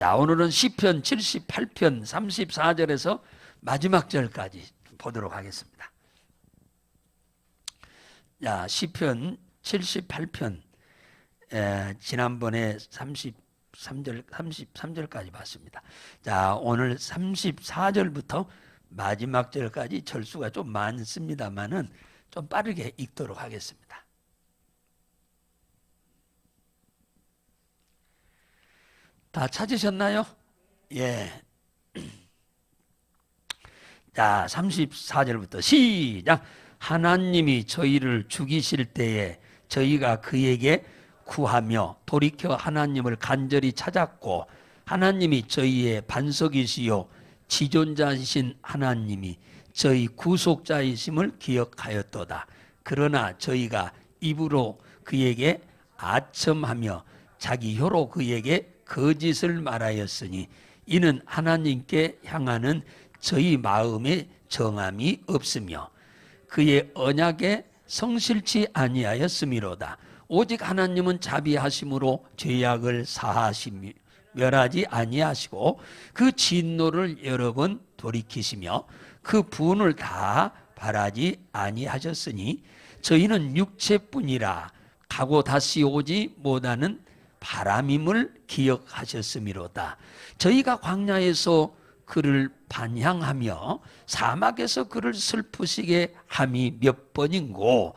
자, 오늘은 시편 78편 34절에서 마지막 절까지 보도록 하겠습니다. 자, 시편 78편 지난번에 33절까지 봤습니다. 자, 오늘 34절부터 마지막 절까지 절수가 좀 많습니다만은 좀 빠르게 읽도록 하겠습니다. 다 찾으셨나요? 예. 자, 34절부터 시작. 하나님이 저희를 죽이실 때에 저희가 그에게 구하며 돌이켜 하나님을 간절히 찾았고, 하나님이 저희의 반석이시요 지존자이신 하나님이 저희 구속자이심을 기억하였도다. 그러나 저희가 입으로 그에게 아첨하며 자기 혀로 그에게 거짓을 말하였으니 이는 하나님께 향하는 저희 마음에 정함이 없으며 그의 언약에 성실치 아니하였음이로다. 오직 하나님은 자비하심으로 죄악을 사하시며 멸하지 아니하시고 그 진노를 여러 번 돌이키시며 그 분을 다 바라지 아니하셨으니 저희는 육체뿐이라 가고 다시 오지 못하는 바람임을 기억하셨음이로다. 저희가 광야에서 그를 반향하며 사막에서 그를 슬프시게 함이 몇 번인고,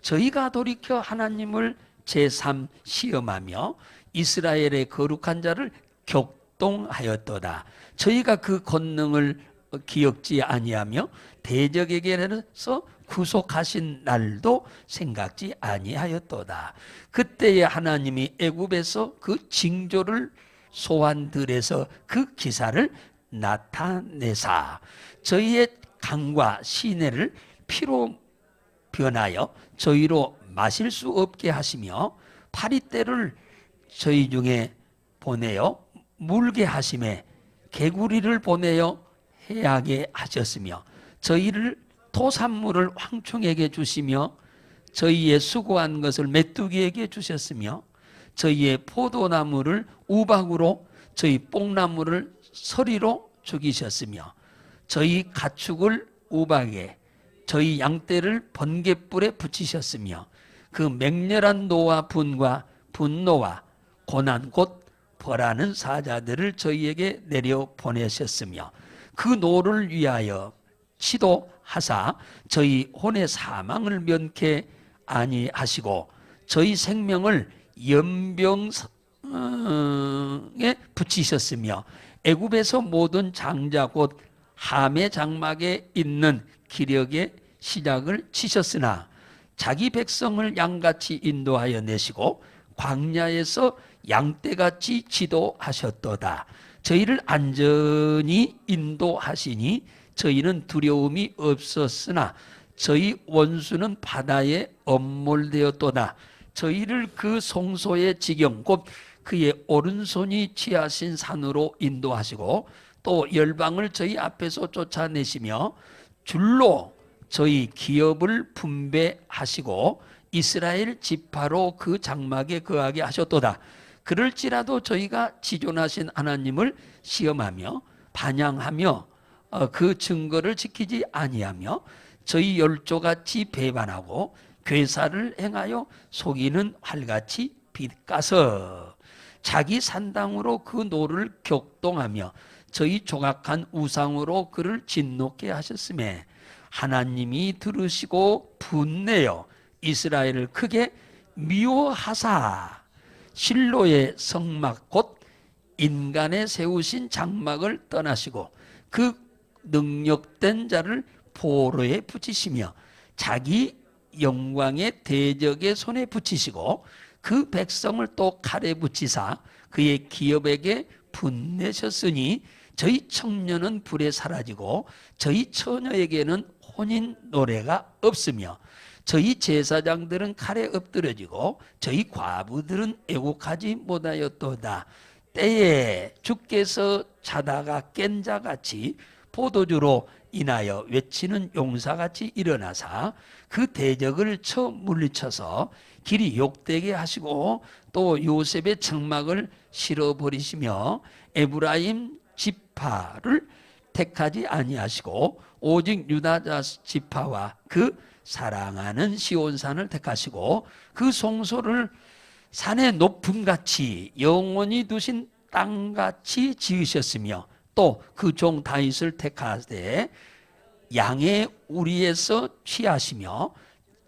저희가 돌이켜 하나님을 제3 시험하며 이스라엘의 거룩한 자를 격동하였도다. 저희가 그 권능을 기억지 아니하며 대적에게서 구속하신 날도 생각지 아니하였도다. 그때에 하나님이 애굽에서 그 징조를 소환들에서 그 기사를 나타내사 저희의 강과 시내를 피로 변하여 저희로 마실 수 없게 하시며 파리떼를 저희 중에 보내어 물게 하심에 개구리를 보내어 해하게 하셨으며 저희를 토산물을 황충에게 주시며 저희의 수고한 것을 메뚜기에게 주셨으며 저희의 포도나무를 우박으로 저희 뽕나무를 서리로 죽이셨으며 저희 가축을 우박에 저희 양떼를 번갯불에 붙이셨으며 그 맹렬한 노와 분과 분노와 고난 곧 벌하는 사자들을 저희에게 내려 보내셨으며 그 노를 위하여 치도하사 저희 혼의 사망을 면케 아니하시고 저희 생명을 연병에 붙이셨으며 애굽에서 모든 장자 곧 함의 장막에 있는 기력의 시작을 치셨으나 자기 백성을 양같이 인도하여 내시고 광야에서 양떼같이 지도하셨도다. 저희를 안전히 인도하시니 저희는 두려움이 없었으나 저희 원수는 바다에 엄몰되었도다. 저희를 그 송소의 지경 곧 그의 오른손이 취하신 산으로 인도하시고 또 열방을 저희 앞에서 쫓아내시며 줄로 저희 기업을 분배하시고 이스라엘 지파로 그 장막에 거하게 하셨도다. 그럴지라도 저희가 지존하신 하나님을 시험하며 반향하며 그 증거를 지키지 아니하며 저희 열조같이 배반하고 괴사를 행하여 속이는 활같이 빗가서 자기 산당으로 그 노를 격동하며 저희 조각한 우상으로 그를 진노케 하셨음에 하나님이 들으시고 분내어 이스라엘을 크게 미워하사 실로의 성막 곧 인간의 세우신 장막을 떠나시고 그 능력된 자를 포로에 붙이시며 자기 영광의 대적의 손에 붙이시고 그 백성을 또 칼에 붙이사 그의 기업에게 분내셨으니 저희 청년은 불에 사라지고 저희 처녀에게는 혼인 노래가 없으며 저희 제사장들은 칼에 엎드러지고 저희 과부들은 애곡하지 못하였도다. 때에 주께서 자다가 깬 자같이 포도주로 인하여 외치는 용사같이 일어나사 그 대적을 쳐 물리쳐서 길이 욕되게 하시고 또 요셉의 장막을 실어버리시며 에브라임 지파를 택하지 아니하시고 오직 유다 지파와 그 사랑하는 시온산을 택하시고 그 성소를 산의 높음같이 영원히 두신 땅같이 지으셨으며 또 그 종 다윗을 택하되 양의 우리에서 취하시며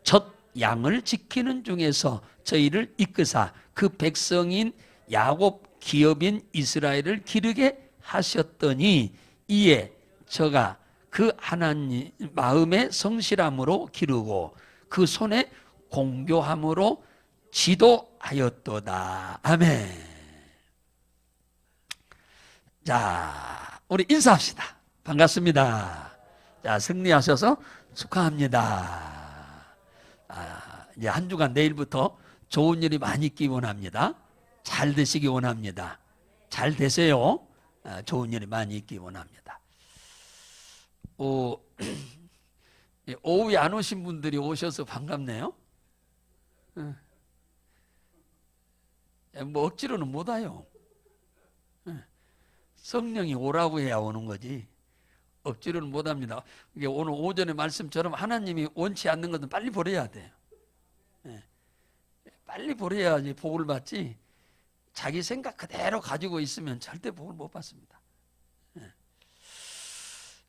첫 양을 지키는 중에서 저희를 이끄사 그 백성인 야곱 기업인 이스라엘을 기르게 하셨더니 이에 저가 그 하나님 마음의 성실함으로 기르고 그 손에 공교함으로 지도하였도다. 아멘. 자, 우리 인사합시다. 반갑습니다. 자, 승리하셔서 축하합니다. 이제 한 주간 내일부터 좋은 일이 많이 있기 원합니다. 잘 되시기 원합니다. 잘 되세요. 좋은 일이 많이 있기 원합니다. 오후에 안 오신 분들이 오셔서 반갑네요. 뭐 억지로는 못 와요. 성령이 오라고 해야 오는 거지 억지로는 못 합니다. 이게 오늘 오전의 말씀처럼 하나님이 원치 않는 것은 빨리 버려야 돼요. 빨리 버려야지 복을 받지 자기 생각 그대로 가지고 있으면 절대 복을 못 받습니다.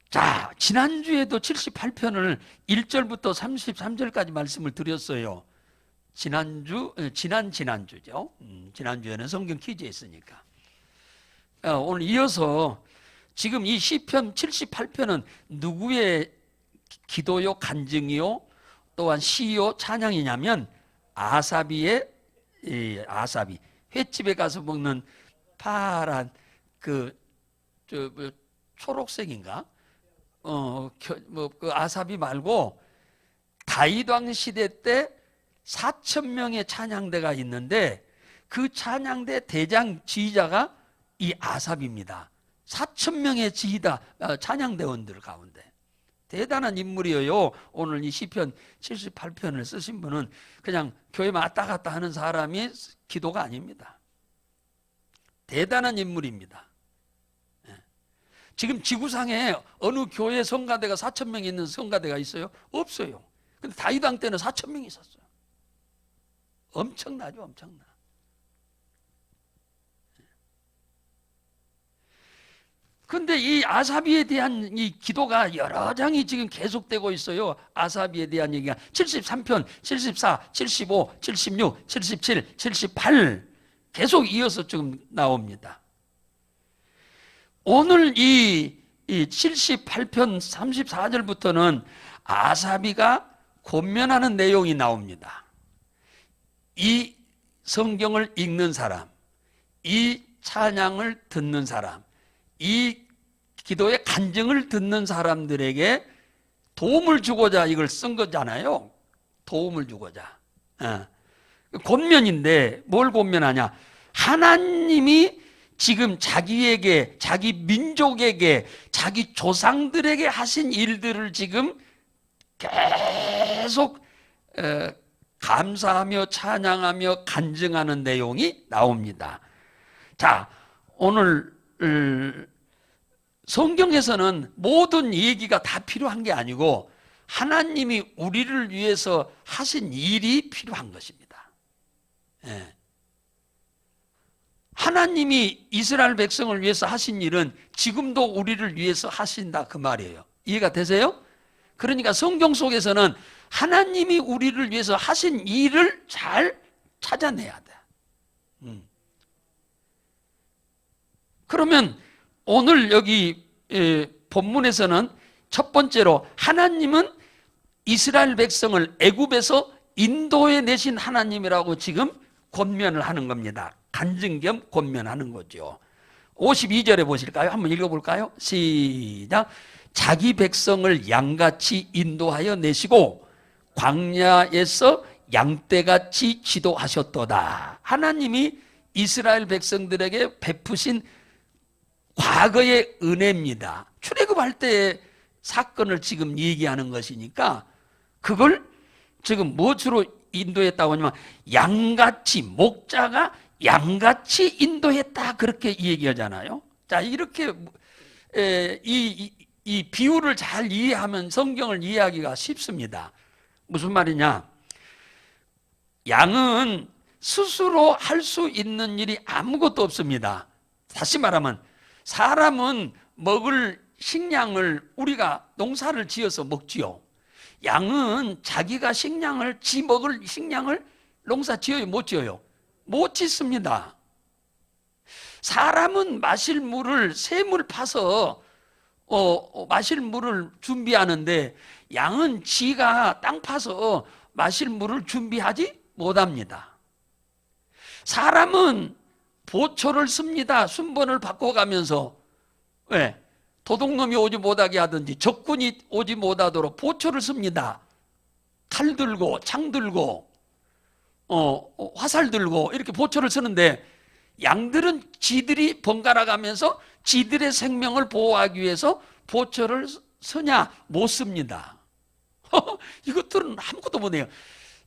자, 지난주에도 78편을 1절부터 33절까지 말씀을 드렸어요. 지난주죠. 지난주에는 성경 퀴즈에 있으니까. 오늘 이어서 지금 이 시편 78편은 누구의 기도요, 간증이요, 또한 시요, 찬양이냐면 아사비 횟집에 가서 먹는 파란 그 초록색인가? 그 아사비 말고 다윗 왕 시대 때 4,000명의 찬양대가 있는데 그 찬양대 대장 지휘자가 이 아삽입니다. 4,000명의 지휘다 찬양대원들 가운데 대단한 인물이에요. 오늘 이 시편 78편을 쓰신 분은 그냥 교회만 왔다 갔다 하는 사람이 기도가 아닙니다. 대단한 인물입니다. 지금 지구상에 어느 교회 성가대가 4,000명 있는 성가대가 있어요? 없어요. 근데 다윗 왕 때는 4,000명이 있었어요. 엄청나죠, 엄청나. 근데 이 아사비에 대한 이 기도가 여러 장이 지금 계속되고 있어요. 아사비에 대한 얘기가 73편, 74, 75, 76, 77, 78 계속 이어서 지금 나옵니다. 오늘 이 78편 34절부터는 아사비가 권면하는 내용이 나옵니다. 이 성경을 읽는 사람, 이 찬양을 듣는 사람, 이 기도의 간증을 듣는 사람들에게 도움을 주고자 이걸 쓴 거잖아요. 도움을 주고자. 권면인데 뭘 권면하냐? 하나님이 지금 자기에게, 자기 민족에게, 자기 조상들에게 하신 일들을 지금 계속 감사하며 찬양하며 간증하는 내용이 나옵니다. 자, 오늘 성경에서는 모든 얘기가 다 필요한 게 아니고 하나님이 우리를 위해서 하신 일이 필요한 것입니다. 하나님이 이스라엘 백성을 위해서 하신 일은 지금도 우리를 위해서 하신다 그 말이에요. 이해가 되세요? 그러니까 성경 속에서는 하나님이 우리를 위해서 하신 일을 잘 찾아내야 돼. 그러면 오늘 여기 본문에서는 첫 번째로 하나님은 이스라엘 백성을 애굽에서 인도해 내신 하나님이라고 지금 권면을 하는 겁니다. 간증 겸 권면하는 거죠. 52절에 보실까요? 한번 읽어볼까요? 시작. 자기 백성을 양같이 인도하여 내시고 광야에서 양떼같이 지도하셨도다. 하나님이 이스라엘 백성들에게 베푸신 과거의 은혜입니다. 출애굽할 때의 사건을 지금 얘기하는 것이니까 그걸 지금 무엇으로 인도했다고 하냐면 양같이, 목자가 양같이 인도했다, 그렇게 얘기하잖아요. 자, 이렇게 이 비유를 잘 이해하면 성경을 이해하기가 쉽습니다. 무슨 말이냐? 양은 스스로 할 수 있는 일이 아무것도 없습니다. 다시 말하면 사람은 먹을 식량을 우리가 농사를 지어서 먹지요. 양은 자기가 식량을, 지 먹을 식량을 농사 지어요, 못 지어요? 못 짓습니다. 사람은 마실 물을 샘을 파서 마실 물을 준비하는데 양은 지가 땅 파서 마실 물을 준비하지 못합니다. 사람은 보초를 씁니다. 순번을 바꿔가면서. 왜? 도둑놈이 오지 못하게 하든지 적군이 오지 못하도록 보초를 씁니다. 칼 들고 창 들고 화살 들고 이렇게 보초를 쓰는데, 양들은 지들이 번갈아 가면서 지들의 생명을 보호하기 위해서 보초를 쓰냐? 못 씁니다. 이것들은 아무것도 못해요.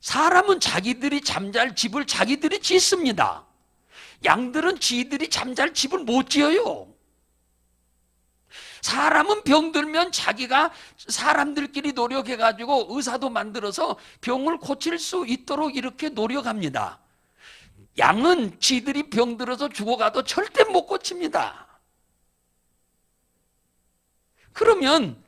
사람은 자기들이 잠잘 집을 자기들이 짓습니다. 양들은 지들이 잠잘 집을 못 지어요. 사람은 병들면 자기가 사람들끼리 노력해가지고 의사도 만들어서 병을 고칠 수 있도록 이렇게 노력합니다. 양은 지들이 병들어서 죽어가도 절대 못 고칩니다. 그러면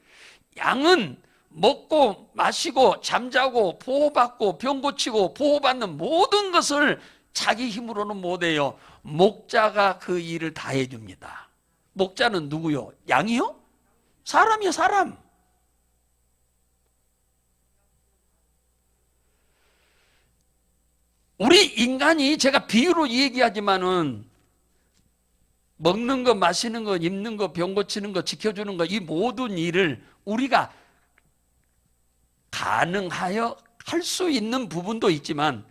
양은 먹고 마시고 잠자고 보호받고 병 고치고 보호받는 모든 것을 자기 힘으로는 못해요. 목자가 그 일을 다 해줍니다. 목자는 누구요? 양이요? 사람이요, 사람. 우리 인간이, 제가 비유로 얘기하지만은 먹는 거, 마시는 거, 입는 거, 병 고치는 거, 지켜주는 거, 이 모든 일을 우리가 가능하여 할 수 있는 부분도 있지만,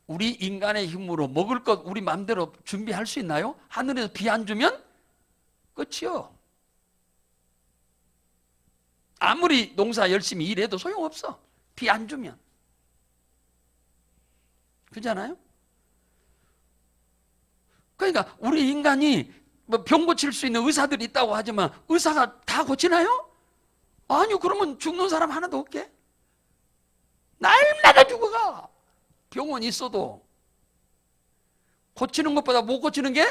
우리 인간의 힘으로 먹을 것 우리 마음대로 준비할 수 있나요? 하늘에서 비 안 주면 끝이요. 아무리 농사 열심히 일해도 소용없어. 비 안 주면. 그렇잖아요? 그러니까 우리 인간이 뭐 병 고칠 수 있는 의사들이 있다고 하지만 의사가 다 고치나요? 아니요. 그러면 죽는 사람 하나도 없게. 날마다 죽어가. 병원 있어도 고치는 것보다 못 고치는 게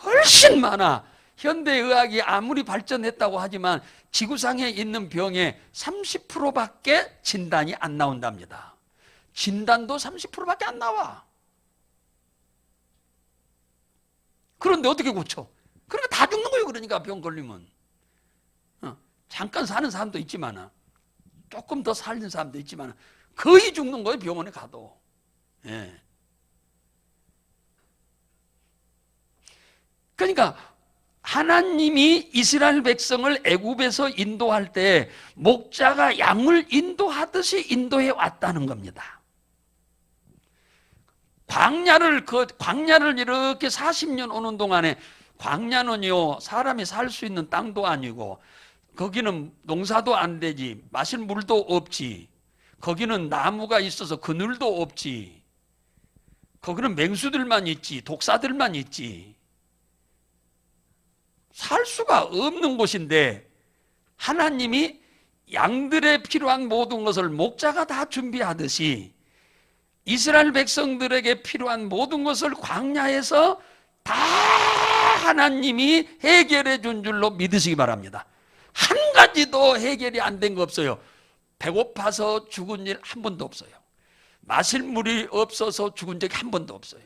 훨씬 많아. 현대의학이 아무리 발전했다고 하지만 지구상에 있는 병의 30%밖에 진단이 안 나온답니다. 진단도 30%밖에 안 나와. 그런데 어떻게 고쳐? 그러니까 다 죽는 거예요. 그러니까 병 걸리면. 잠깐 사는 사람도 있지만, 조금 더 살는 사람도 있지만 거의 죽는 거예요. 병원에 가도. 예. 그러니까 하나님이 이스라엘 백성을 애굽에서 인도할 때 목자가 양을 인도하듯이 인도해 왔다는 겁니다. 광야를 이렇게 40년 오는 동안에, 광야는요 사람이 살 수 있는 땅도 아니고, 거기는 농사도 안 되지, 마실 물도 없지, 거기는 나무가 있어서 그늘도 없지, 거기는 맹수들만 있지, 독사들만 있지, 살 수가 없는 곳인데, 하나님이 양들의 필요한 모든 것을 목자가 다 준비하듯이 이스라엘 백성들에게 필요한 모든 것을 광야에서 다 하나님이 해결해 준 줄로 믿으시기 바랍니다. 한 가지도 해결이 안 된 거 없어요. 배고파서 죽은 일 한 번도 없어요. 마실 물이 없어서 죽은 적이 한 번도 없어요.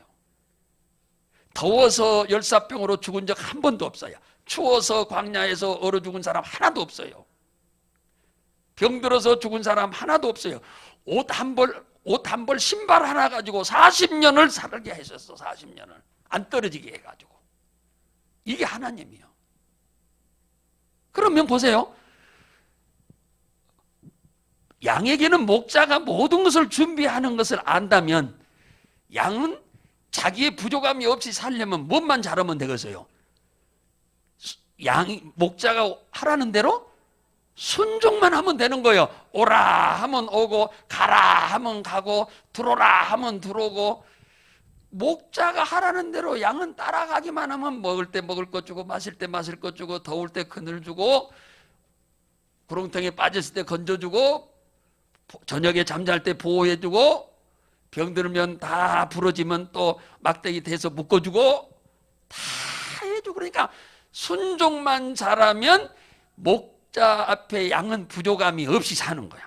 더워서 열사병으로 죽은 적 한 번도 없어요. 추워서 광야에서 얼어 죽은 사람 하나도 없어요. 병들어서 죽은 사람 하나도 없어요. 옷 한 벌 신발 하나 가지고 40년을 살게 하셨어. 40년을 안 떨어지게 해가지고. 이게 하나님이요. 그러면 보세요. 양에게는 목자가 모든 것을 준비하는 것을 안다면, 양은 자기의 부족함이 없이 살려면 무엇만 잘하면 되겠어요? 목자가 하라는 대로 순종만 하면 되는 거예요. 오라 하면 오고, 가라 하면 가고, 들어오라 하면 들어오고. 목자가 하라는 대로 양은 따라가기만 하면 먹을 때 먹을 것 주고, 마실 때 마실 것 주고, 더울 때 그늘 주고, 구렁텅이에 빠졌을 때 건져주고, 저녁에 잠잘 때 보호해주고, 병들면 다 부러지면 또 막대기 대서 묶어주고 다 해주고. 그러니까 순종만 잘하면 목자 앞에 양은 부족함이 없이 사는 거야.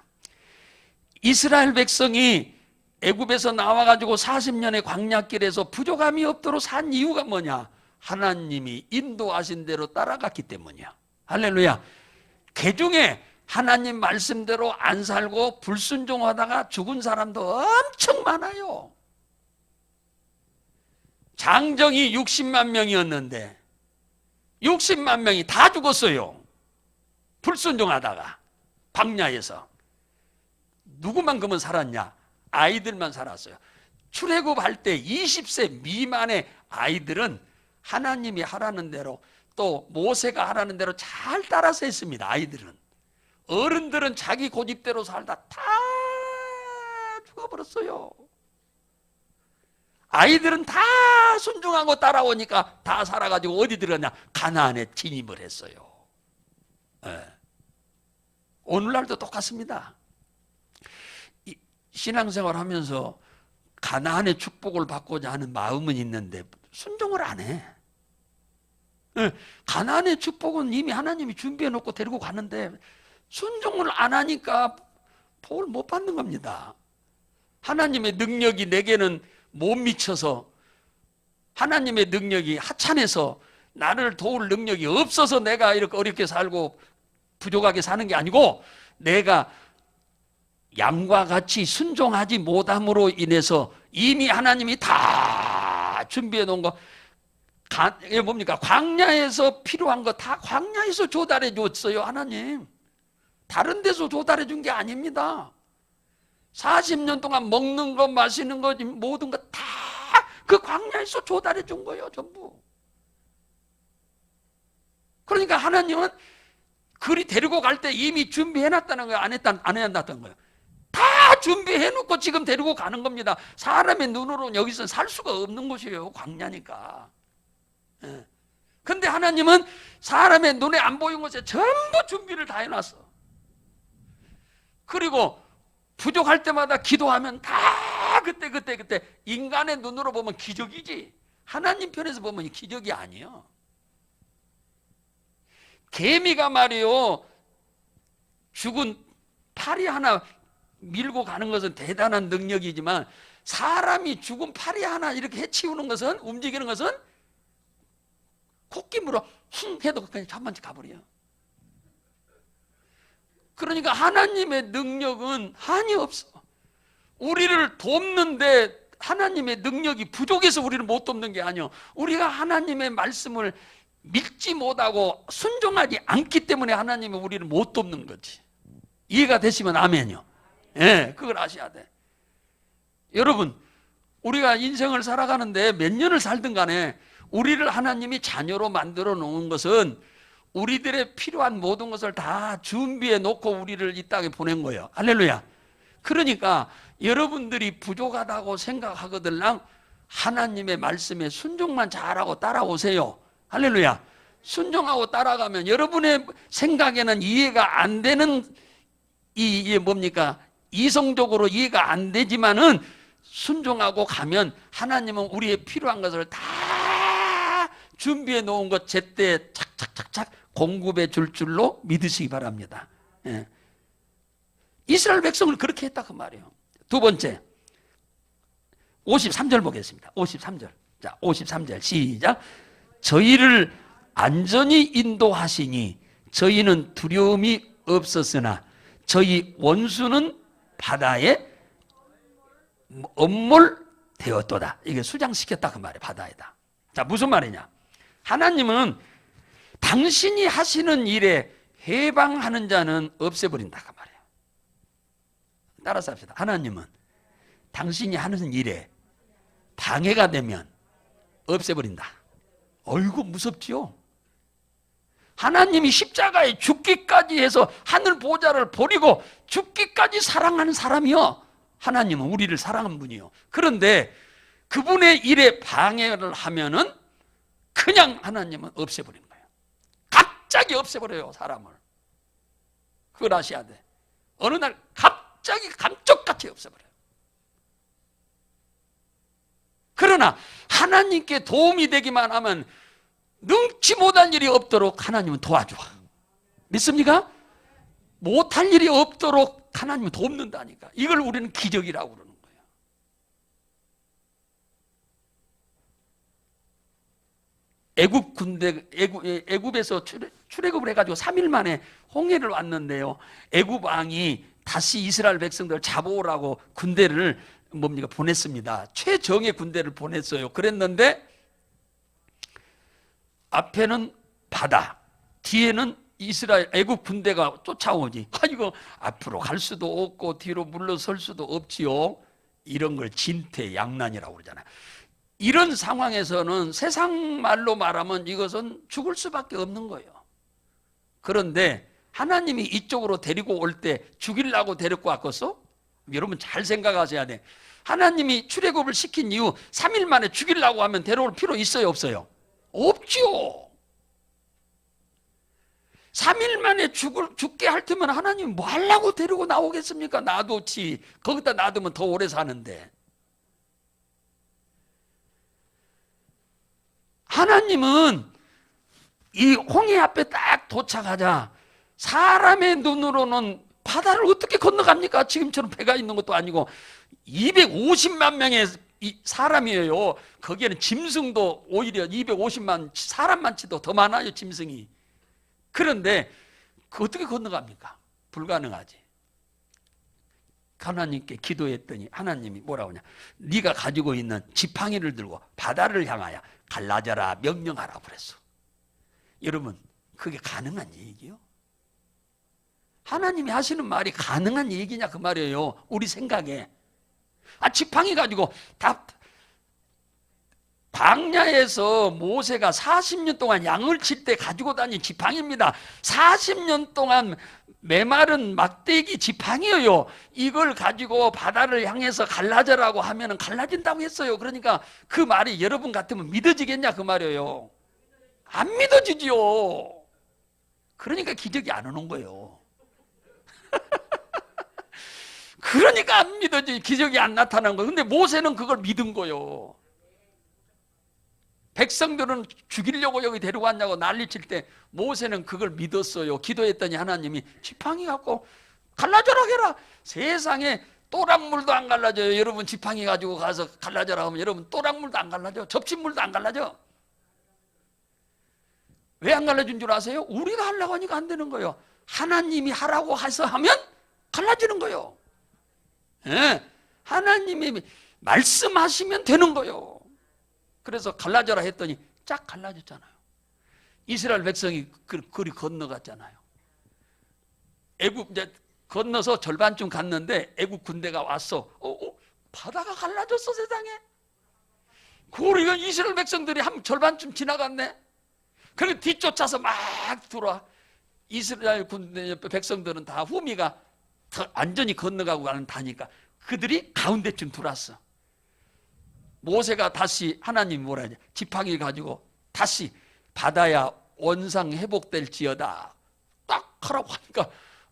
이스라엘 백성이 애굽에서 나와가지고 40년의 광야길에서 부족함이 없도록 산 이유가 뭐냐? 하나님이 인도하신 대로 따라갔기 때문이야. 할렐루야. 그 중에 하나님 말씀대로 안 살고 불순종하다가 죽은 사람도 엄청 많아요. 장정이 60만 명이었는데 60만 명이 다 죽었어요. 불순종하다가 광야에서. 누구만 그러면 살았냐? 아이들만 살았어요. 출애굽할 때 20세 미만의 아이들은 하나님이 하라는 대로, 또 모세가 하라는 대로 잘 따라서 했습니다. 아이들은. 어른들은 자기 고집대로 살다 다 죽어버렸어요. 아이들은 다 순종하고 따라오니까 다 살아가지고 어디 들어갔냐? 가나안에 진입을 했어요. 네. 오늘날도 똑같습니다. 신앙생활 하면서 가나안의 축복을 받고자 하는 마음은 있는데 순종을 안 해. 가나안의 축복은 이미 하나님이 준비해 놓고 데리고 가는데 순종을 안 하니까 복을 못 받는 겁니다. 하나님의 능력이 내게는 못 미쳐서, 하나님의 능력이 하찮아서, 나를 도울 능력이 없어서 내가 이렇게 어렵게 살고 부족하게 사는 게 아니고, 내가 양과 같이 순종하지 못함으로 인해서 이미 하나님이 다 준비해 놓은 거, 이게 뭡니까? 광야에서 필요한 거 다 광야에서 조달해 줬어요, 하나님. 다른 데서 조달해 준 게 아닙니다. 40년 동안 먹는 거, 마시는 거, 모든 거 다 그 광야에서 조달해 준 거예요, 전부. 그러니까 하나님은 그리 데리고 갈 때 이미 준비해 놨다는 거예요, 안 해놨다는 거예요. 다 준비해 놓고 지금 데리고 가는 겁니다. 사람의 눈으로는 여기서 살 수가 없는 곳이에요, 광야니까. 근데 하나님은 사람의 눈에 안 보이는 곳에 전부 준비를 다 해놨어. 그리고 부족할 때마다 기도하면 다 그때 인간의 눈으로 보면 기적이지, 하나님 편에서 보면 기적이 아니에요. 개미가 말이요, 죽은 파리 하나 밀고 가는 것은 대단한 능력이지만 사람이 죽은 파리 하나 이렇게 해치우는 것은, 움직이는 것은 콧김으로 훙 해도 그냥 잠만치 가버려요. 그러니까 하나님의 능력은 한이 없어. 우리를 돕는데 하나님의 능력이 부족해서 우리를 못 돕는 게 아니에요. 우리가 하나님의 말씀을 믿지 못하고 순종하지 않기 때문에 하나님이 우리를 못 돕는 거지. 이해가 되시면 아멘이요. 예, 그걸 아셔야 돼. 여러분, 우리가 인생을 살아가는데 몇 년을 살든 간에 우리를 하나님이 자녀로 만들어 놓은 것은 우리들의 필요한 모든 것을 다 준비해 놓고 우리를 이 땅에 보낸 거예요. 할렐루야. 그러니까 여러분들이 부족하다고 생각하거들랑 하나님의 말씀에 순종만 잘하고 따라오세요. 할렐루야. 순종하고 따라가면 여러분의 생각에는 이해가 안 되는, 이게 뭡니까? 이성적으로 이해가 안 되지만은 순종하고 가면 하나님은 우리의 필요한 것을 다 준비해 놓은 것 제때 착착착착 공급해 줄 줄로 믿으시기 바랍니다. 예. 이스라엘 백성을 그렇게 했다 그 말이에요. 두 번째, 53절 보겠습니다. 53절. 자, 53절 시작. 저희를 안전히 인도하시니 저희는 두려움이 없었으나 저희 원수는 바다에 엄몰되었도다. 이게 수장시켰다 그 말이에요. 바다에다. 자, 무슨 말이냐? 하나님은 당신이 하시는 일에 해방하는 자는 없애버린다 그 말이에요. 따라서 합시다. 하나님은 당신이 하는 일에 방해가 되면 없애버린다. 어이구 무섭지요? 하나님이 십자가에 죽기까지 해서 하늘 보좌를 버리고 죽기까지 사랑하는 사람이요. 하나님은 우리를 사랑한 분이요. 그런데 그분의 일에 방해를 하면은 그냥 하나님은 없애버리는 거예요. 갑자기 없애버려요, 사람을. 그걸 아셔야 돼. 어느 날 갑자기 감쪽같이 없애버려요. 그러나 하나님께 도움이 되기만 하면 능치 못할 일이 없도록 하나님은 도와줘. 믿습니까? 못할 일이 없도록 하나님은 돕는다니까. 이걸 우리는 기적이라고 그러는 거예요. 애굽에서 출애굽을 해가지고 3일 만에 홍해를 왔는데요. 애굽 왕이 다시 이스라엘 백성들을 잡아오라고 군대를 보냈습니다. 최정예 군대를 보냈어요. 그랬는데 앞에는 바다, 뒤에는 이스라엘 애국 군대가 쫓아오니 이거 앞으로 갈 수도 없고 뒤로 물러설 수도 없지요. 이런 걸 진퇴양난이라고 그러잖아요. 이런 상황에서는 세상 말로 말하면 이것은 죽을 수밖에 없는 거예요. 그런데 하나님이 이쪽으로 데리고 올 때 죽이려고 데리고 왔겠어? 여러분 잘 생각하셔야 돼. 하나님이 출애굽을 시킨 이후 3일 만에 죽이려고 하면 데려올 필요 있어요, 없어요? 없죠. 3일 만에 죽게 할 테면 하나님 뭐 하려고 데리고 나오겠습니까? 놔두지. 거기다 놔두면 더 오래 사는데. 하나님은 이 홍해 앞에 딱 도착하자 사람의 눈으로는 바다를 어떻게 건너갑니까? 지금처럼 배가 있는 것도 아니고 250만 명의 사람이에요. 거기에는 짐승도 오히려 250만 사람만 치도 더 많아요, 짐승이. 그런데 그 어떻게 건너갑니까? 불가능하지. 하나님께 기도했더니 하나님이 뭐라고 하냐? 네가 가지고 있는 지팡이를 들고 바다를 향하여 갈라져라 명령하라 그랬어. 여러분 그게 가능한 얘기요? 하나님이 하시는 말이 가능한 얘기냐 그 말이에요. 우리 생각에. 지팡이 가지고 광야에서 모세가 40년 동안 양을 칠 때 가지고 다닌 지팡이입니다. 40년 동안 메마른 막대기 지팡이예요. 이걸 가지고 바다를 향해서 갈라져라고 하면 갈라진다고 했어요. 그러니까 그 말이 여러분 같으면 믿어지겠냐 그 말이에요. 안 믿어지지요. 그러니까 기적이 안 오는 거예요. 그러니까 안 믿어지. 기적이 안 나타난 거예요. 근데 모세는 그걸 믿은 거예요. 백성들은 죽이려고 여기 데리고 왔냐고 난리칠 때 모세는 그걸 믿었어요. 기도했더니 하나님이 지팡이 갖고 갈라져라 해라. 세상에 또랑물도 안 갈라져요. 여러분 지팡이 가지고 가서 갈라져라 하면 여러분 또랑물도 안 갈라져. 접시물도 안 갈라져. 왜 안 갈라진 줄 아세요? 우리가 하려고 하니까 안 되는 거예요. 하나님이 하라고 해서 하면 갈라지는 거예요. 네. 하나님이 말씀하시면 되는 거예요. 그래서 갈라져라 했더니 쫙 갈라졌잖아요. 이스라엘 백성이 그리 건너갔잖아요. 애굽 이제 건너서 절반쯤 갔는데 애굽 군대가 왔어. 바다가 갈라졌어 세상에. 우리가 이스라엘 백성들이 한 절반쯤 지나갔네. 그리고 뒤쫓아서 막 들어와. 이스라엘 군대 백성들은 다 후미가 더 안전히 건너가고 가는 다니까 그들이 가운데쯤 들어왔어. 모세가 다시 하나님 뭐라 하냐 지팡이 가지고 다시 바다야 원상 회복될지어다 딱 하라고 하니까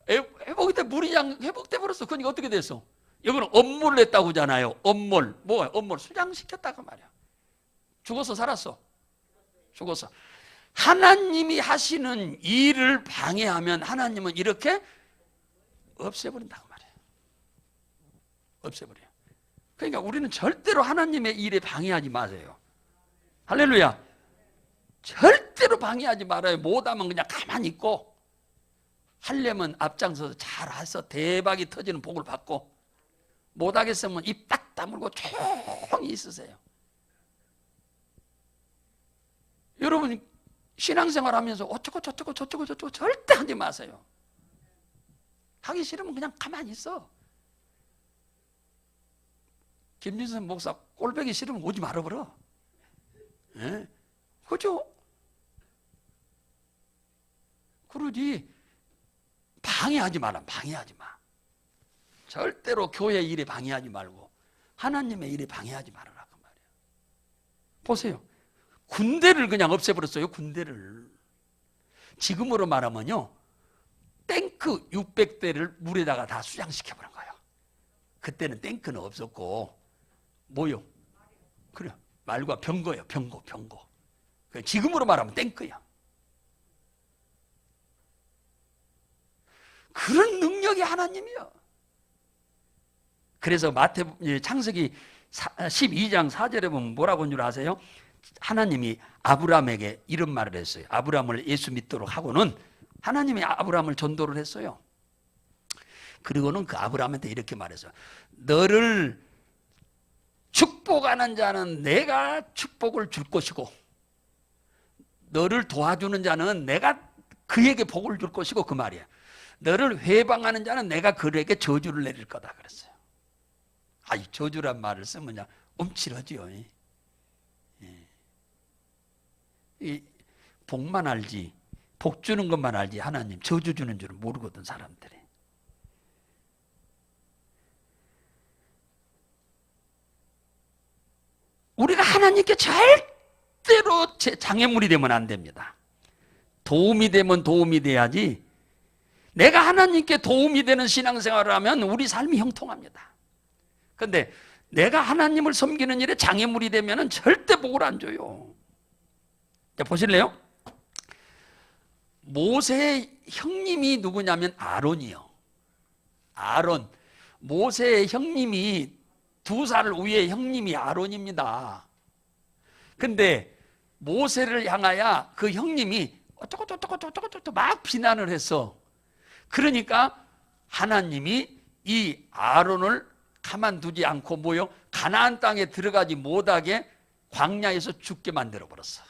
회복이 돼 물이 그냥 회복돼 버렸어. 그러니까 어떻게 됐어? 여기는 엄몰을 했다고 하잖아요. 엄몰 뭐야? 엄몰 수장시켰다고 말이야. 죽어서 살았어. 죽어서. 하나님이 하시는 일을 방해하면 하나님은 이렇게 없애버린다고 말이에요. 없애버려요. 그러니까 우리는 절대로 하나님의 일에 방해하지 마세요. 할렐루야. 절대로 방해하지 말아요. 못하면 그냥 가만히 있고 하려면 앞장서서 잘해서 대박이 터지는 복을 받고 못하겠으면 입 딱 다물고 조용히 있으세요. 여러분 신앙생활 하면서 어쩌고 저쩌고 저쩌고 저쩌고 절대 하지 마세요. 하기 싫으면 그냥 가만히 있어. 김진선 목사 꼴보기 싫으면 오지 말아버려. 예? 그죠? 도무지 방해하지 마라. 방해하지 마. 절대로 교회 일에 방해하지 말고 하나님의 일에 방해하지 말아라 그 말이에요. 보세요. 군대를 그냥 없애버렸어요. 군대를. 지금으로 말하면요, 탱크 600대를 물에다가 다 수장시켜버린 거예요. 그때는 탱크는 없었고 뭐요? 그래, 말과 병거예요. 병거. 지금으로 말하면 탱크야. 그런 능력이 하나님이요. 그래서 창세기 12장 4절에 보면 뭐라고 한 줄 아세요? 하나님이 아브라함에게 이런 말을 했어요. 아브라함을 예수 믿도록 하고는 하나님이 아브라함을 전도를 했어요. 그리고는 그 아브라함한테 이렇게 말했어요. 너를 축복하는 자는 내가 축복을 줄 것이고 너를 도와주는 자는 내가 그에게 복을 줄 것이고 그 말이야. 너를 회방하는 자는 내가 그에게 저주를 내릴 거다 그랬어요. 이 저주란 말을 쓰면 움찔하지요. 이 복만 알지, 복 주는 것만 알지 하나님 저주 주는 줄은 모르거든 사람들이. 우리가 하나님께 절대로 장애물이 되면 안 됩니다. 도움이 되면 도움이 돼야지, 내가 하나님께 도움이 되는 신앙생활을 하면 우리 삶이 형통합니다. 그런데 내가 하나님을 섬기는 일에 장애물이 되면 절대 복을 안 줘요. 자, 보실래요? 모세의 형님이 누구냐면 아론이요. 아론. 모세의 형님이 2살 위의 형님이 아론입니다. 근데 모세를 향하여 그 형님이 어쩌고저쩌고 막 비난을 했어. 그러니까 하나님이 이 아론을 가만두지 않고 뭐요? 가나안 땅에 들어가지 못하게 광야에서 죽게 만들어 버렸어.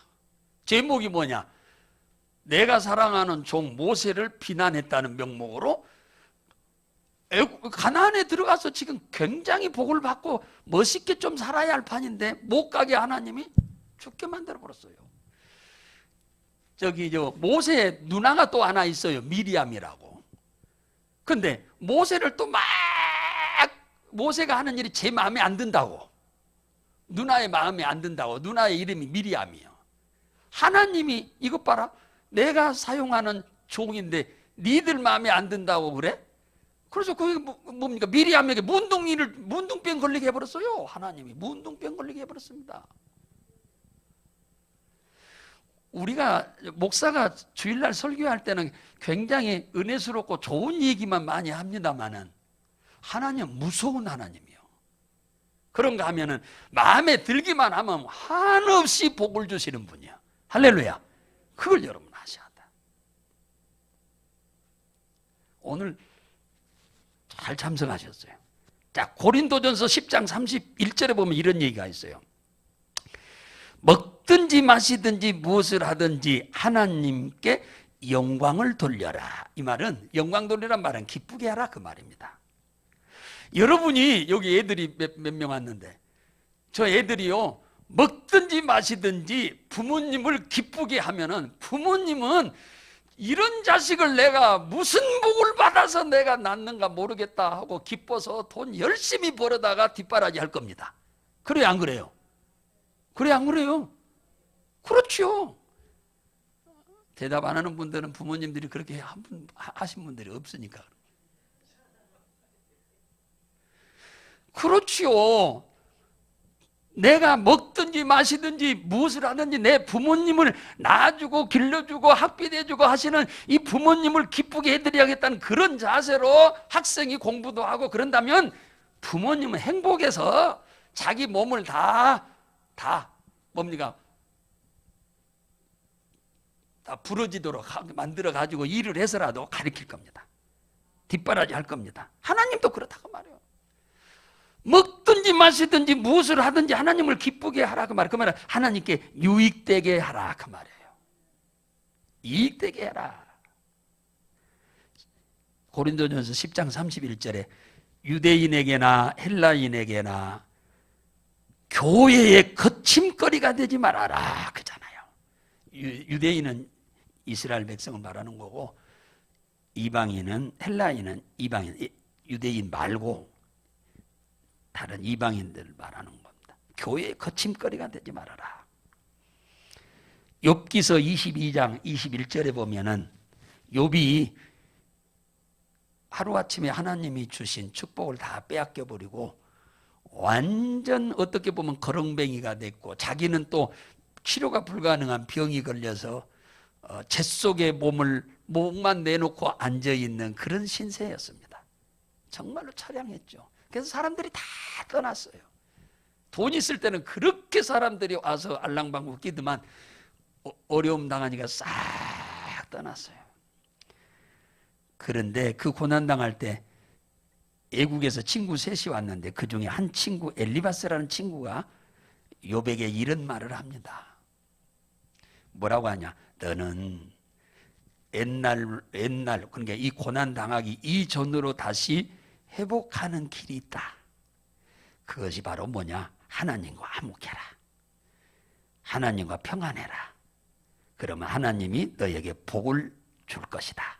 제목이 뭐냐? 내가 사랑하는 종 모세를 비난했다는 명목으로 가나안에 들어가서 지금 굉장히 복을 받고 멋있게 좀 살아야 할 판인데 못 가게 하나님이 죽게 만들어 버렸어요. 모세의 누나가 또 하나 있어요. 미리암이라고. 근데 모세를 또 막 모세가 하는 일이 제 마음에 안 든다고, 누나의 마음에 안 든다고, 누나의 이름이 미리암이에요. 하나님이 이것 봐라, 내가 사용하는 종인데 니들 마음에 안 든다고 그래? 그래서 그게 뭡니까? 미리암에게 문둥병 걸리게 해버렸어요. 하나님이 문둥병 걸리게 해버렸습니다. 우리가 목사가 주일날 설교할 때는 굉장히 은혜스럽고 좋은 얘기만 많이 합니다만은 하나님 무서운 하나님이요. 그런가 하면은 마음에 들기만 하면 한없이 복을 주시는 분이야. 할렐루야. 그걸 여러분 아셔야 돼. 오늘 잘 참석하셨어요. 자, 고린도전서 10장 31절에 보면 이런 얘기가 있어요. 먹든지 마시든지 무엇을 하든지 하나님께 영광을 돌려라. 이 말은, 영광 돌리란 말은 기쁘게 하라 그 말입니다. 여러분이 여기 애들이 몇 명 왔는데 저 애들이요, 먹든지 마시든지 부모님을 기쁘게 하면은, 부모님은 이런 자식을 내가 무슨 복을 받아서 내가 낳는가 모르겠다 하고 기뻐서 돈 열심히 벌어다가 뒷바라지 할 겁니다. 그래요, 안 그래요? 그래요, 안 그래요? 그렇죠. 대답 안 하는 분들은 부모님들이 그렇게 하신 분들이 없으니까. 그렇지요. 내가 먹든지 마시든지 무엇을 하든지 내 부모님을 낳아주고 길러주고 학비 내주고 하시는 이 부모님을 기쁘게 해드려야겠다는 그런 자세로 학생이 공부도 하고 그런다면 부모님은 행복해서 자기 몸을 다 뭡니까? 다 부러지도록 만들어 가지고 일을 해서라도 가르칠 겁니다. 뒷바라지 할 겁니다. 하나님도 그렇다고 말해요. 먹든지 마시든지 무엇을 하든지 하나님을 기쁘게 하라 그 말이에요. 그 말은 하나님께 유익되게 하라 그 말이에요. 이익되게 해라. 고린도전서 10장 31절에 유대인에게나 헬라인에게나 교회의 거침거리가 되지 말아라 그잖아요. 유대인은 이스라엘 백성을 말하는 거고 이방인은, 헬라인은 이방인, 유대인 말고 다른 이방인들을 말하는 겁니다. 교회의 거침거리가 되지 말아라. 욥기서 22장 21절에 보면은 욥이 하루아침에 하나님이 주신 축복을 다 빼앗겨 버리고 완전 어떻게 보면 거렁뱅이가 됐고, 자기는 또 치료가 불가능한 병이 걸려서 재 속에 목만 내놓고 앉아있는 그런 신세였습니다. 정말로 처량했죠. 그래서 사람들이 다 떠났어요. 돈 있을 때는 그렇게 사람들이 와서 알랑방구 끼더만 어려움 당하니까 싹 떠났어요. 그런데 그 고난당할 때 애국에서 친구 셋이 왔는데 그 중에 한 친구, 엘리바스라는 친구가 욥에게 이런 말을 합니다. 뭐라고 하냐? 너는 옛날 그러니까 이 고난 당하기 이전으로 다시 회복하는 길이 있다. 그것이 바로 뭐냐? 하나님과 화목해라. 하나님과 평안해라. 그러면 하나님이 너에게 복을 줄 것이다.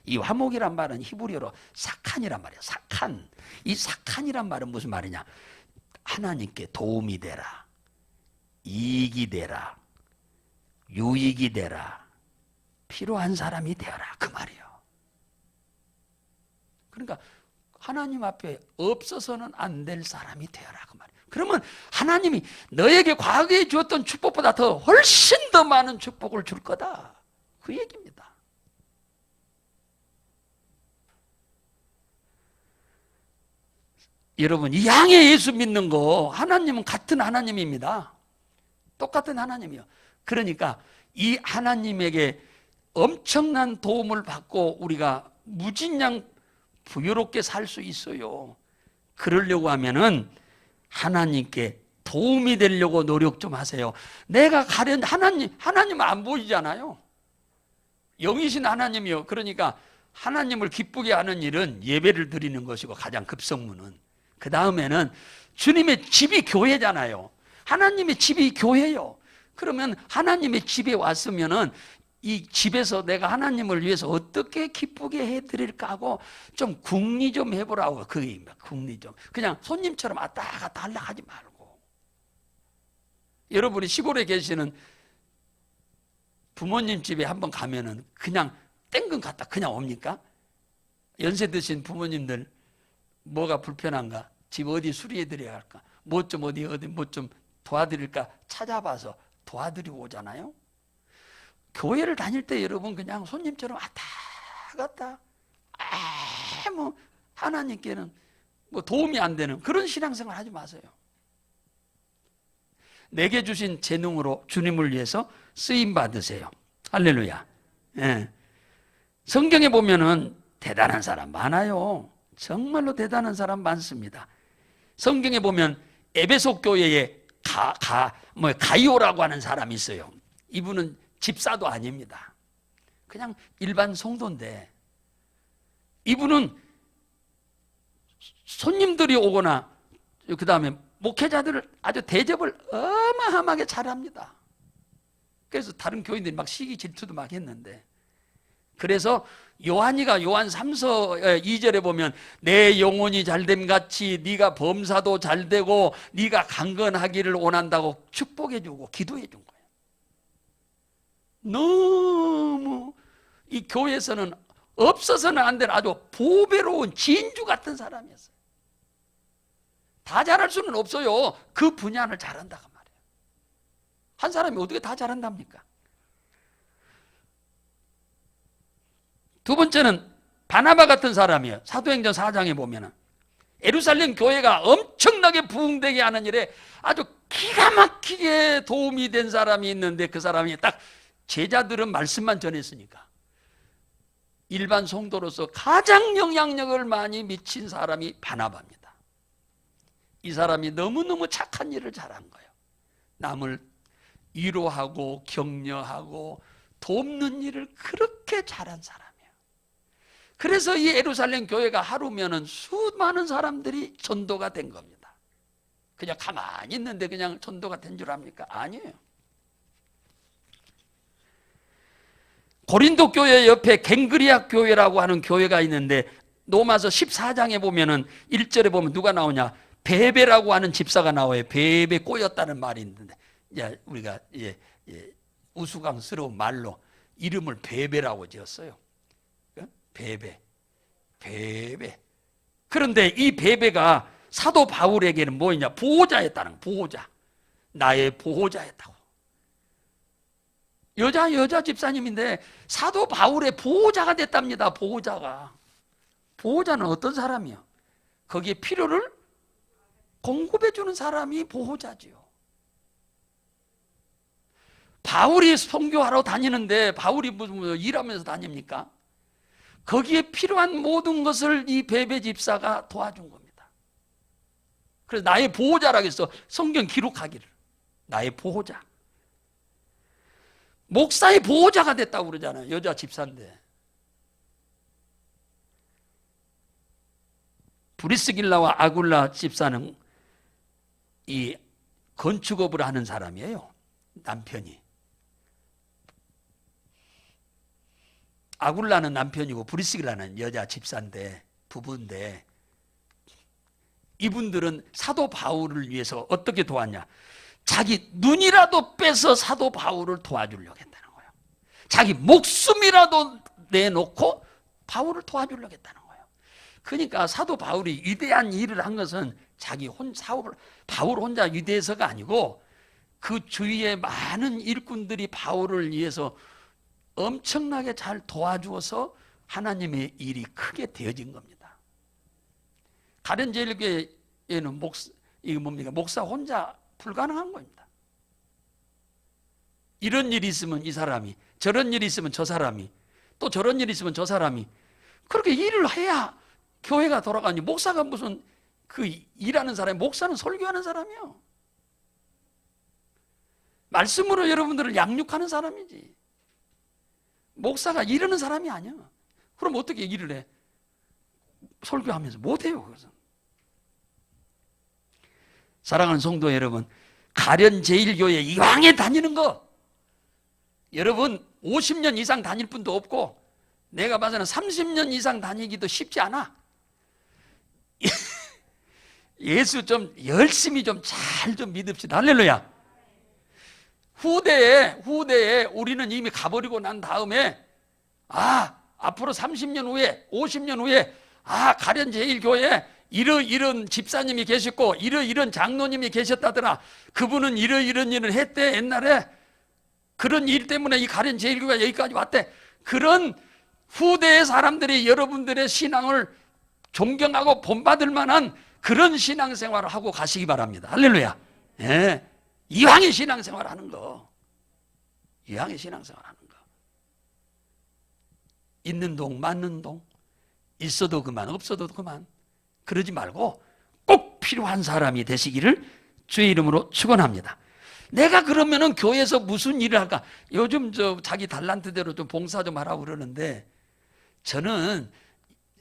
이 화목이란 말은 히브리어로 사칸이란 말이에요. 사칸. 이 사칸이란 말은 무슨 말이냐? 하나님께 도움이 되라. 이익이 되라. 유익이 되라. 필요한 사람이 되어라. 그 말이에요. 그러니까 하나님 앞에 없어서는 안 될 사람이 되어라. 그 말이에요. 그러면 하나님이 너에게 과거에 주었던 축복보다 더 훨씬 더 많은 축복을 줄 거다. 그 얘기입니다. 여러분, 이 양의 예수 믿는 거 하나님은 같은 하나님입니다. 똑같은 하나님이요. 그러니까 이 하나님에게 엄청난 도움을 받고 우리가 무진장 부유롭게 살 수 있어요. 그러려고 하면은 하나님께 도움이 되려고 노력 좀 하세요. 내가 가련 하나님은 안 보이잖아요. 영이신 하나님이요. 그러니까 하나님을 기쁘게 하는 일은 예배를 드리는 것이고 가장 급성무는. 그 다음에는 주님의 집이 교회잖아요. 하나님의 집이 교회요. 그러면 하나님의 집에 왔으면은 이 집에서 내가 하나님을 위해서 어떻게 기쁘게 해드릴까 하고 좀 궁리 좀 해보라고. 그게 궁리 좀. 그냥 손님처럼 왔다 갔다 하려고 하지 말고. 여러분이 시골에 계시는 부모님 집에 한번 가면은 그냥 땡근 갔다 그냥 옵니까? 연세 드신 부모님들 뭐가 불편한가? 집 어디 수리해드려야 할까? 뭐 좀 어디 뭐 좀 도와드릴까? 찾아봐서 도와드리고 오잖아요. 교회를 다닐 때 여러분 그냥 손님처럼 왔다 갔다 뭐 하나님께는 뭐 도움이 안 되는 그런 신앙생활 하지 마세요. 내게 주신 재능으로 주님을 위해서 쓰임 받으세요. 할렐루야. 예. 성경에 보면은 대단한 사람 많아요. 정말로 대단한 사람 많습니다. 성경에 보면 에베소 교회에 가이오라고 하는 사람이 있어요. 이분은 집사도 아닙니다. 그냥 일반 성도인데 이분은 손님들이 오거나 그 다음에 목회자들을 아주 대접을 어마어마하게 잘합니다. 그래서 다른 교인들이 막 시기 질투도 막 했는데, 그래서 요한이가 요한 3서 2절에 보면 내 영혼이 잘됨 같이 네가 범사도 잘되고 네가 강건하기를 원한다고 축복해주고 기도해준 거예요. 너무 이 교회에서는 없어서는 안 되는 아주 보배로운 진주 같은 사람이었어요. 다 잘할 수는 없어요. 그 분야를 잘한다고 말이에요. 한 사람이 어떻게 다 잘한답니까? 두 번째는 바나바 같은 사람이에요. 사도행전 4장에 보면은 예루살렘 교회가 엄청나게 부흥되게 하는 일에 아주 기가 막히게 도움이 된 사람이 있는데, 그 사람이 딱 제자들은 말씀만 전했으니까 일반 성도로서 가장 영향력을 많이 미친 사람이 바나바입니다. 이 사람이 너무너무 착한 일을 잘한 거예요. 남을 위로하고 격려하고 돕는 일을 그렇게 잘한 사람이에요. 그래서 이 예루살렘 교회가 하루면은 수많은 사람들이 전도가 된 겁니다. 그냥 가만히 있는데 그냥 전도가 된 줄 압니까? 아니에요. 고린도 교회 옆에 갱그리아 교회라고 하는 교회가 있는데 로마서 14장에 보면은 1절에 보면 누가 나오냐? 베베라고 하는 집사가 나와요. 베베 꼬였다는 말이 있는데, 이제 우리가 우스꽝스러운 말로 이름을 베베라고 지었어요. 베베. 그런데 이 베베가 사도 바울에게는 뭐였냐? 보호자였다는, 보호자. 나의 보호자였다고. 여자 집사님인데 사도 바울의 보호자가 됐답니다. 보호자가. 보호자는 어떤 사람이요? 거기에 필요를 공급해 주는 사람이 보호자지요. 바울이 선교하러 다니는데 바울이 무슨 일하면서 다닙니까? 거기에 필요한 모든 것을 이 베베 집사가 도와준 겁니다. 그래서 나의 보호자라고 해서 성경 기록하기를, 나의 보호자. 목사의 보호자가 됐다고 그러잖아요. 여자 집사인데. 브리스길라와 아굴라 집사는 이 건축업을 하는 사람이에요. 남편이. 아굴라는 남편이고 브리스길라는 여자 집사인데, 부부인데, 이분들은 사도 바울을 위해서 어떻게 도왔냐? 자기 눈이라도 빼서 사도 바울을 도와주려고 했다는 거예요. 자기 목숨이라도 내놓고 바울을 도와주려고 했다는 거예요. 그러니까 사도 바울이 위대한 일을 한 것은 자기 바울 혼자 위대해서가 아니고 그 주위에 많은 일꾼들이 바울을 위해서 엄청나게 잘 도와주어서 하나님의 일이 크게 되어진 겁니다. 가련제일교회에는 목사 혼자 불가능한 겁니다. 이런 일이 있으면 이 사람이, 저런 일이 있으면 저 사람이, 또 저런 일이 있으면 저 사람이, 그렇게 일을 해야 교회가 돌아가니. 목사가 무슨 그 일하는 사람이, 목사는 설교하는 사람이요. 말씀으로 여러분들을 양육하는 사람이지. 목사가 이러는 사람이 아니야. 그럼 어떻게 일을 해? 설교하면서 못해요. 그래서. 사랑하는 성도 여러분, 가련제일교회 이왕에 다니는 거, 여러분 50년 이상 다닐 분도 없고 내가 봐서는 30년 이상 다니기도 쉽지 않아. 예수 좀 열심히 좀 잘 좀 믿읍시다. 할렐루야. 후대에 우리는 이미 가버리고 난 다음에 앞으로 30년 후에 50년 후에 가련제일교회 이런 집사님이 계셨고 이런 장로님이 계셨다더라. 그분은 이런 일을 했대 옛날에. 그런 일 때문에 이 가련제일교회가 여기까지 왔대. 그런 후대의 사람들이 여러분들의 신앙을 존경하고 본받을 만한 그런 신앙생활을 하고 가시기 바랍니다. 할렐루야. 예. 이왕의 신앙생활 하는 거. 이왕의 신앙생활 하는 거. 있는 동 맞는 동. 있어도 그만 없어도 그만. 그러지 말고 꼭 필요한 사람이 되시기를 주의 이름으로 축원합니다. 내가 그러면은 교회에서 무슨 일을 할까? 요즘 자기 달란트대로 좀 봉사 좀 하라고 그러는데, 저는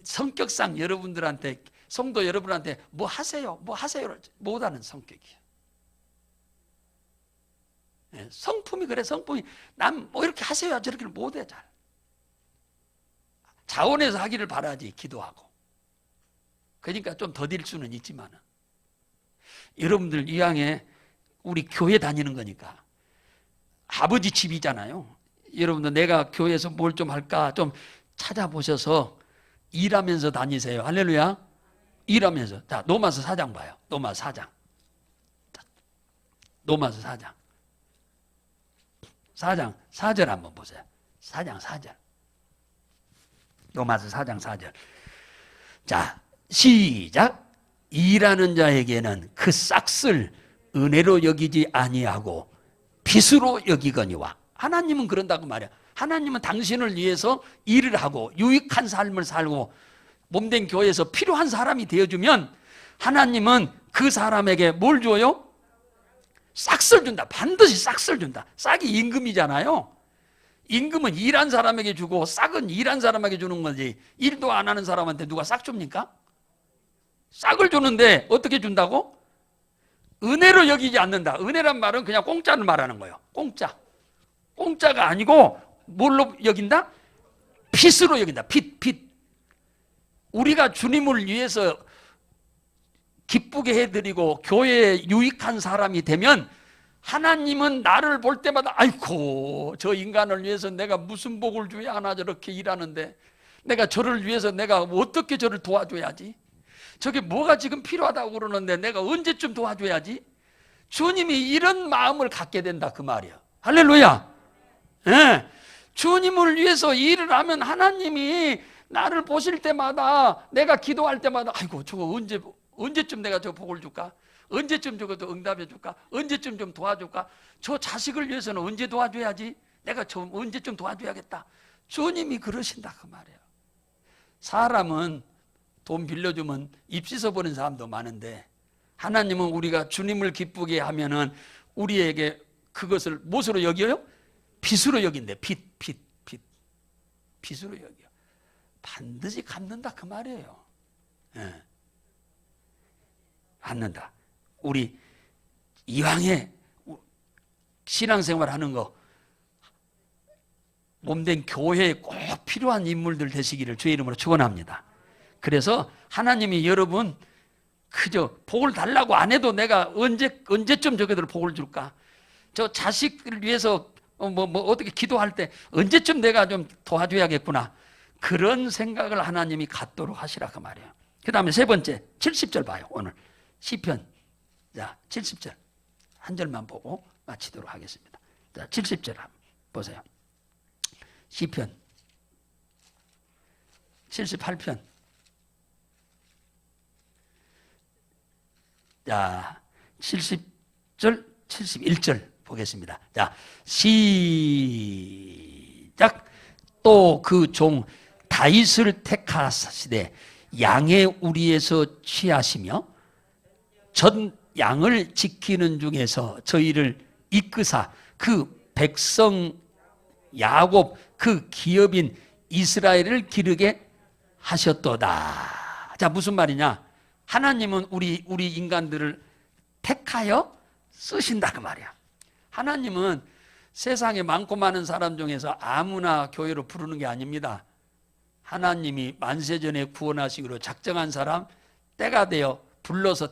성격상 여러분들한테, 성도 여러분한테 뭐 하세요 못하는 성격이에요. 성품이 그래. 성품이 남 뭐 이렇게 하세요 저렇게 못해. 잘 자원해서 하기를 바라지. 기도하고. 그러니까 좀 더딜 수는 있지만, 여러분들 이왕에 우리 교회 다니는 거니까 아버지 집이잖아요. 여러분들 내가 교회에서 뭘 좀 할까 좀 찾아보셔서 일하면서 다니세요. 할렐루야. 일하면서. 자, 로마서 4장 봐요. 로마서 4장. 로마서 4장. 4장 4절 한번 보세요. 4장 4절. 로마서 4장 4절. 자, 시작. 일하는 자에게는 그 싹을 은혜로 여기지 아니하고 빚으로 여기거니와. 하나님은 그런다고 말이야. 하나님은 당신을 위해서 일을 하고 유익한 삶을 살고 몸된 교회에서 필요한 사람이 되어주면 하나님은 그 사람에게 뭘 줘요? 싹을 준다. 반드시 싹을 준다. 싹이 임금이잖아요. 임금은 일한 사람에게 주고 싹은 일한 사람에게 주는 거지. 일도 안 하는 사람한테 누가 싹 줍니까? 싹을 주는데 어떻게 준다고? 은혜로 여기지 않는다. 은혜란 말은 그냥 공짜를 말하는 거예요. 공짜가 아니고 뭘로 여긴다? 핏으로 여긴다. 핏. 우리가 주님을 위해서 기쁘게 해드리고 교회에 유익한 사람이 되면 하나님은 나를 볼 때마다 아이고 저 인간을 위해서 내가 무슨 복을 줘야 하나 저렇게 일하는데 내가 저를 위해서 내가 어떻게 저를 도와줘야지, 저게 뭐가 지금 필요하다고 그러는데 내가 언제쯤 도와줘야지, 주님이 이런 마음을 갖게 된다 그 말이야. 할렐루야. 네. 주님을 위해서 일을 하면 하나님이 나를 보실 때마다 내가 기도할 때마다 아이고 저거 언제쯤 내가 저 복을 줄까, 언제쯤 저것도 응답해 줄까, 언제쯤 좀 도와줄까, 저 자식을 위해서는 언제 도와줘야지, 내가 좀 언제쯤 도와줘야겠다. 주님이 그러신다 그 말이에요. 사람은 돈 빌려주면 입 씻어버린 사람도 많은데 하나님은 우리가 주님을 기쁘게 하면은 우리에게 그것을 무엇으로 여겨요? 빚으로 여긴대. 빚으로 여겨. 반드시 갚는다 그 말이에요. 예. 갚는다. 우리 이왕에 신앙생활 하는 거 몸된 교회에 꼭 필요한 인물들 되시기를 주의 이름으로 축원합니다. 그래서 하나님이 여러분 그저 복을 달라고 안 해도 내가 언제쯤 저기들 복을 줄까, 저 자식을 위해서 어떻게 기도할 때 언제쯤 내가 좀 도와줘야겠구나, 그런 생각을 하나님이 갖도록 하시라 그 말이에요. 그 다음에 세 번째 70절 봐요. 오늘 시편, 자 70절 한 절만 보고 마치도록 하겠습니다. 자 70절 한번 보세요. 시편 78편. 자 70절 71절 보겠습니다. 자 시작. 또 그 종 다윗을 택하시되 양의 우리에서 취하시며 전 양을 지키는 중에서 저희를 이끄사 그 백성 야곱 그 기업인 이스라엘을 기르게 하셨도다. 자 무슨 말이냐, 하나님은 우리 인간들을 택하여 쓰신다 그 말이야. 하나님은 세상에 많고 많은 사람 중에서 아무나 교회로 부르는 게 아닙니다. 하나님이 만세전에 구원하시기로 작정한 사람 때가 되어 불러서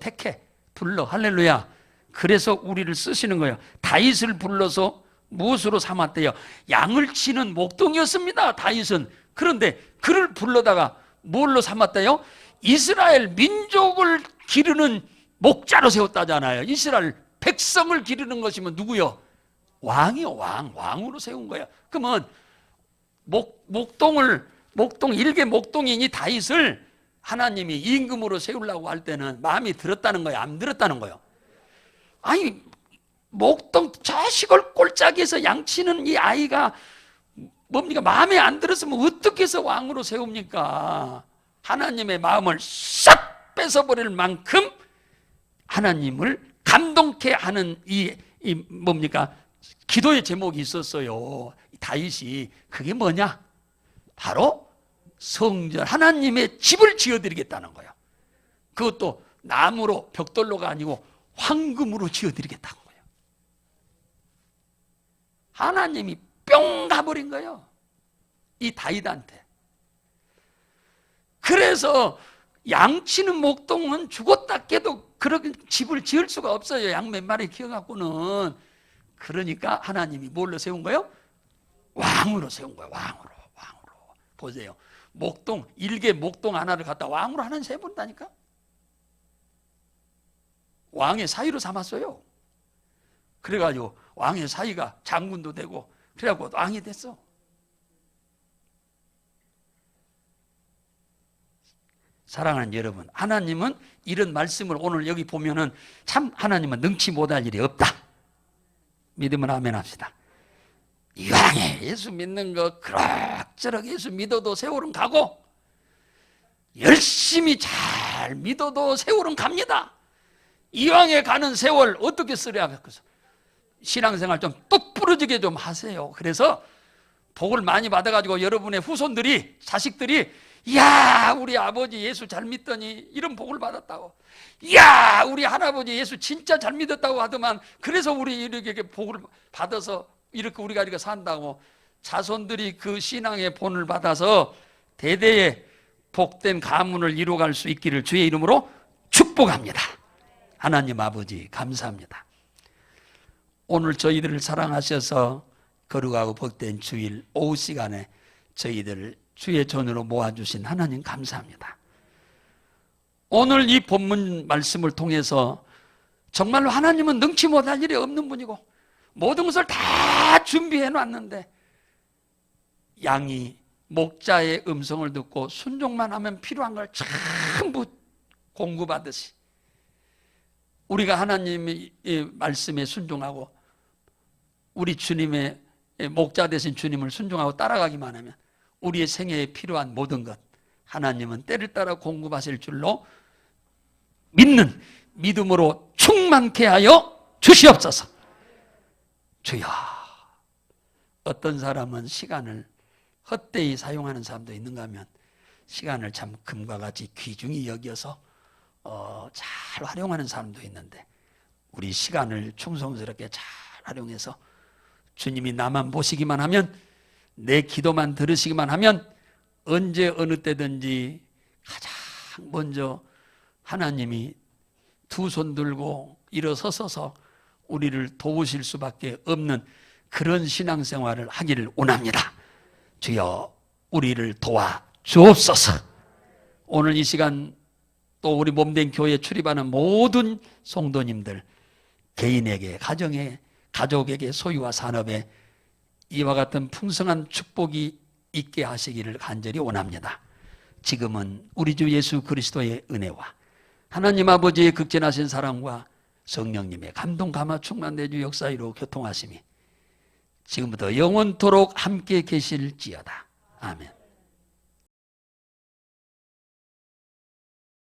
불러. 할렐루야. 그래서 우리를 쓰시는 거예요. 다윗을 불러서 무엇으로 삼았대요? 양을 치는 목동이었습니다 다윗은. 그런데 그를 불러다가 뭘로 삼았대요? 이스라엘 민족을 기르는 목자로 세웠다잖아요. 이스라엘 백성을 기르는 것이면 누구요? 왕이요. 왕으로 세운 거예요. 그러면 일개 목동이니 다윗을 하나님이 임금으로 세우려고 할 때는 마음이 들었다는 거예요? 안 들었다는 거예요? 아니 목동 자식을 꼴짝이에서 양치는 이 아이가 뭡니까? 마음에 안 들었으면 어떻게 해서 왕으로 세웁니까? 하나님의 마음을 싹 뺏어버릴 만큼 하나님을 감동케 하는 이 뭡니까? 기도의 제목이 있었어요. 다윗이. 그게 뭐냐? 바로 성전, 하나님의 집을 지어드리겠다는 거예요. 그것도 나무로, 벽돌로가 아니고 황금으로 지어드리겠다는 거예요. 하나님이 뿅 가버린 거예요, 이 다윗한테. 그래서 양치는 목동은 죽었다 깨도 그런 집을 지을 수가 없어요. 양 몇 마리 키워갖고는. 그러니까 하나님이 뭘로 세운 거예요? 왕으로 세운 거예요. 왕으로. 보세요. 목동, 일개 목동 하나를 갖다 왕으로 하나는 세본다니까. 왕의 사위로 삼았어요. 그래가지고 왕의 사위가 장군도 되고 그래갖고 왕이 됐어. 사랑하는 여러분, 하나님은 이런 말씀을 오늘 여기 보면은 참 하나님은 능치 못할 일이 없다. 믿으면 아멘 합시다. 이왕에 예수 믿는 거 그럭저럭 예수 믿어도 세월은 가고 열심히 잘 믿어도 세월은 갑니다. 이왕에 가는 세월 어떻게 쓰려겠어? 신앙생활 좀 똑부러지게 좀 하세요. 그래서 복을 많이 받아가지고 여러분의 후손들이, 자식들이 이야 우리 아버지 예수 잘 믿더니 이런 복을 받았다고, 이야 우리 할아버지 예수 진짜 잘 믿었다고 하더만 그래서 우리 이렇게 복을 받아서 이렇게 우리가 이렇게 산다고 자손들이 그 신앙의 본을 받아서 대대의 복된 가문을 이루어갈 수 있기를 주의 이름으로 축복합니다. 하나님 아버지 감사합니다. 오늘 저희들을 사랑하셔서 거룩하고 복된 주일 오후 시간에 저희들을 주의 전으로 모아주신 하나님 감사합니다. 오늘 이 본문 말씀을 통해서 정말로 하나님은 능치 못할 일이 없는 분이고 모든 것을 다 준비해 놨는데 양이 목자의 음성을 듣고 순종만 하면 필요한 걸 전부 공급하듯이 우리가 하나님의 말씀에 순종하고 우리 주님의 목자 되신 주님을 순종하고 따라가기만 하면 우리의 생애에 필요한 모든 것 하나님은 때를 따라 공급하실 줄로 믿는 믿음으로 충만케 하여 주시옵소서. 주여, 어떤 사람은 시간을 헛되이 사용하는 사람도 있는가 하면 시간을 참 금과 같이 귀중히 여겨서 잘 활용하는 사람도 있는데 우리 시간을 충성스럽게 잘 활용해서 주님이 나만 보시기만 하면 내 기도만 들으시기만 하면 언제 어느 때든지 가장 먼저 하나님이 두 손 들고 일어서서 우리를 도우실 수밖에 없는 그런 신앙생활을 하기를 원합니다. 주여 우리를 도와 주옵소서. 오늘 이 시간 또 우리 몸된 교회에 출입하는 모든 성도님들 개인에게 가정에 가족에게 소유와 산업에 이와 같은 풍성한 축복이 있게 하시기를 간절히 원합니다. 지금은 우리 주 예수 그리스도의 은혜와 하나님 아버지의 극진하신 사랑과 성령님의 감동 감화 충만 내주 역사이로 교통하심이 지금부터 영원토록 함께 계실지어다. 아멘.